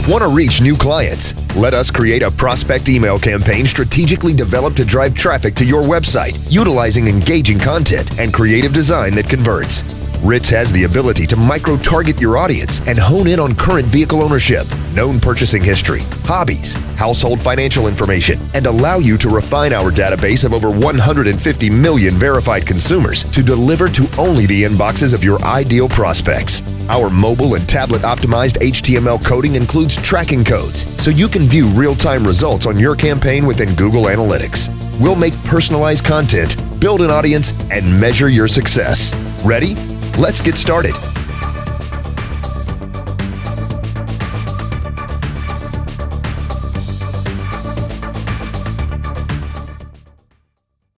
Want to reach new clients? Let us create a prospect email campaign strategically developed to drive traffic to your website, utilizing engaging content and creative design that converts. Ritz has the ability to micro-target your audience and hone in on current vehicle ownership, known purchasing history, hobbies, household financial information, and allow you to refine our database of over 150 million verified consumers to deliver to only the inboxes of your ideal prospects. Our mobile and tablet optimized HTML coding includes tracking codes, so you can view real-time results on your campaign within Google Analytics. We'll make personalized content, build an audience, and measure your success. Ready? Let's get started.